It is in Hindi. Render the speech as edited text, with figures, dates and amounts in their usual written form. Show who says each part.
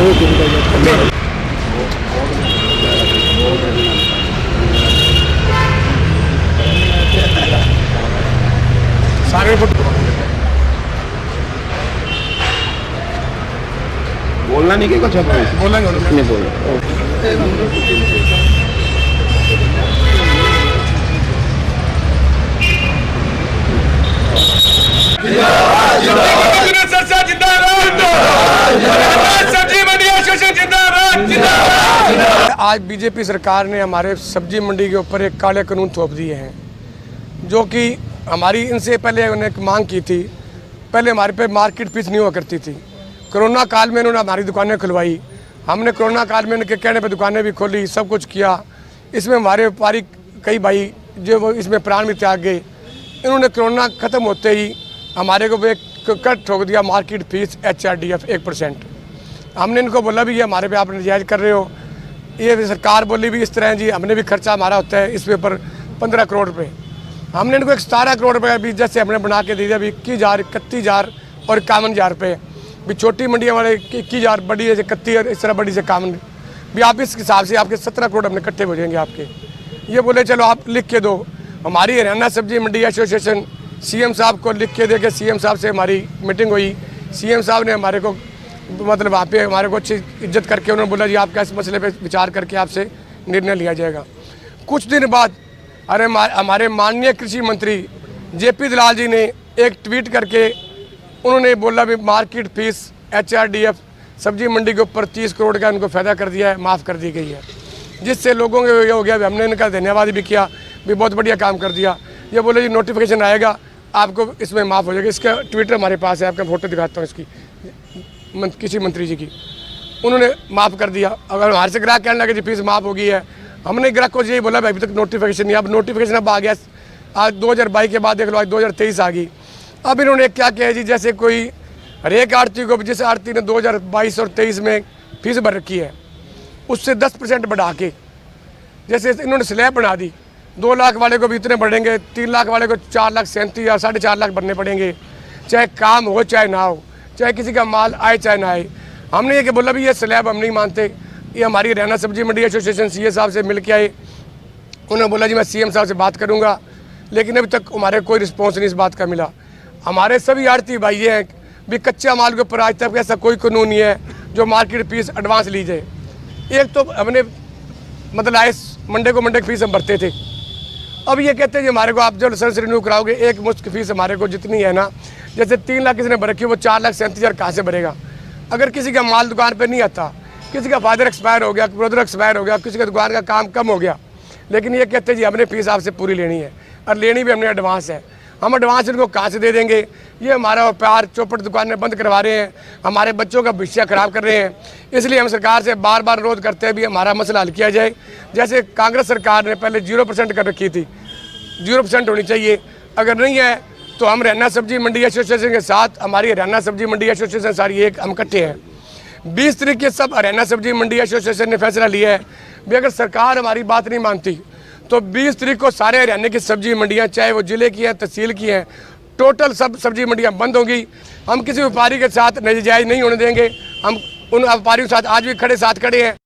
Speaker 1: सारे
Speaker 2: बोलना नहीं कि कुछ
Speaker 1: बोलना
Speaker 2: नहीं बोलना।
Speaker 1: आज बीजेपी सरकार ने हमारे सब्जी मंडी के ऊपर एक काले कानून थोप दिए हैं, जो कि हमारी इनसे पहले उन्होंने एक मांग की थी। पहले हमारे पे मार्केट फीस नहीं हुआ करती थी। कोरोना काल में इन्होंने हमारी दुकानें खुलवाई। हमने कोरोना काल में इनके कहने पे दुकानें भी खोली, सब कुछ किया। इसमें हमारे व्यापारी कई भाई जो इसमें प्राण भी त्याग गए। इन्होंने कोरोना ख़त्म होते ही हमारे को एक कट ठोक दिया, मार्केट फीस HRDF 1%। हमने इनको बोला भी ये हमारे पे आप नजायज़ कर रहे हो। ये सरकार बोली भी इस तरह जी, हमने भी खर्चा हमारा होता है इस पे ऊपर 15 करोड़ रुपये। हमने इनको 17 करोड़ रुपये भी जैसे हमने बना के दे दिया, भी 21,000, 31,000 और 51,000 रुपये। भी छोटी मंडियाँ वाले 21,000, बड़ी जैसे 31 और इस तरह बड़ी से 51। भी आप इस हिसाब से आपके 17 करोड़ हमने इकट्ठे हो जाएंगे आपके। ये बोले चलो आप लिख के दो। हमारी हरियाणा सब्जी मंडी एसोसिएशन CM साहब को लिख के दे के CM साहब से हमारी मीटिंग हुई। CM साहब ने हमारे को मतलब वहाँ पे हमारे को अच्छी इज्जत करके उन्होंने बोला जी आपका इस मसले पे विचार करके आपसे निर्णय लिया जाएगा। कुछ दिन बाद हमारे माननीय कृषि मंत्री JP दलाल जी ने एक ट्वीट करके उन्होंने बोला भी मार्केट फीस HRDF सब्जी मंडी के ऊपर 30 करोड़ का उनको फ़ायदा कर दिया है, माफ़ कर दी गई है, जिससे लोगों के ये हो गया। हमने इनका धन्यवाद भी किया, भी बहुत बढ़िया काम कर दिया। ये बोले जी नोटिफिकेशन आएगा आपको इसमें माफ़ हो जाएगा। इसका ट्विटर हमारे पास है, आपका फ़ोटो दिखाता हूँ इसकी, कृषि मंत्री जी की। उन्होंने माफ़ कर दिया। अगर हमारे से ग्राहक कहने लगे जी फीस माफ़ हो गई है, हमने ग्राहक को यही बोला भाई अभी तक नोटिफिकेशन नहीं। अब नोटिफिकेशन अब आ गया, आज 2022 के बाद देख लो आज 2023 आ गई। अब इन्होंने क्या किया है जी, जैसे कोई हर एक आड़ती को, जिस आड़ती ने 2022 और 23 में फीस भर रखी है उससे 10% बढ़ा के जैसे इन्होंने स्लैब बना दी। 2 लाख वाले को भी इतने बढ़ेंगे, 3 लाख वाले को 4,37,000 या 4.5 लाख भरने पड़ेंगे, चाहे काम हो चाहे ना हो, चाहे किसी का माल आए चाहे ना आए। हमने ये कि बोला भी ये स्लैब हम नहीं मानते। ये हमारी हरियाणा सब्जी मंडी एसोसिएशन CA साहब से मिल के आए। उन्होंने बोला जी मैं CM साहब से बात करूँगा, लेकिन अभी तक हमारे कोई रिस्पॉन्स नहीं इस बात का मिला। हमारे सभी आड़ती भाई हैं भी कच्चा माल के ऊपर आज तक ऐसा कोई कानून नहीं है जो मार्केट फीस एडवांस ली जाए। एक तो हमने मतलब आए मंडे को मंडे की फीस हम भरते थे। अब ये कहते हैं जी हमारे को आप जो लाइसेंस रिन्यू कराओगे एक मुश्त फीस हमारे को जितनी है ना, जैसे 3 लाख किसी ने भर रखी वो 4,37,000 कहाँ से भरेगा। अगर किसी का माल दुकान पर नहीं आता, किसी का फादर एक्सपायर हो गया, ब्रदर एक्सपायर हो गया, किसी का दुकान का काम कम हो गया, लेकिन ये कहते हैं जी हमने फीस आपसे पूरी लेनी है और लेनी भी हमने एडवांस है। हम एडवांस इनको कहाँ से दे देंगे। ये हमारा व्यापार चौपट दुकानें बंद करवा रहे हैं, हमारे बच्चों का भविष्य खराब कर रहे हैं। इसलिए हम सरकार से बार बार अनुरोध करते हैं भी हमारा मसला हल किया जाए। जैसे कांग्रेस सरकार ने पहले 0% कर रखी थी, 0% होनी चाहिए। अगर नहीं है तो हम हरियाणा सब्जी मंडी एसोसिएशन के साथ, हमारी हरियाणा सब्जी मंडी एसोसिएशन सारी एक हम इकट्ठे हैं। 20 तारीख के सब हरियाणा सब्जी मंडी एसोसिएशन ने फैसला लिया है भी अगर सरकार हमारी बात नहीं मानती तो 20 तारीख को सारे हरियाणा की सब्जी मंडियां, चाहे वो जिले की हैं, तहसील की हैं, टोटल सब सब्जी मंडियां बंद होंगी। हम किसी व्यापारी के साथ नाजायज़ नहीं होने देंगे। हम उन व्यापारियों के साथ आज भी साथ खड़े हैं।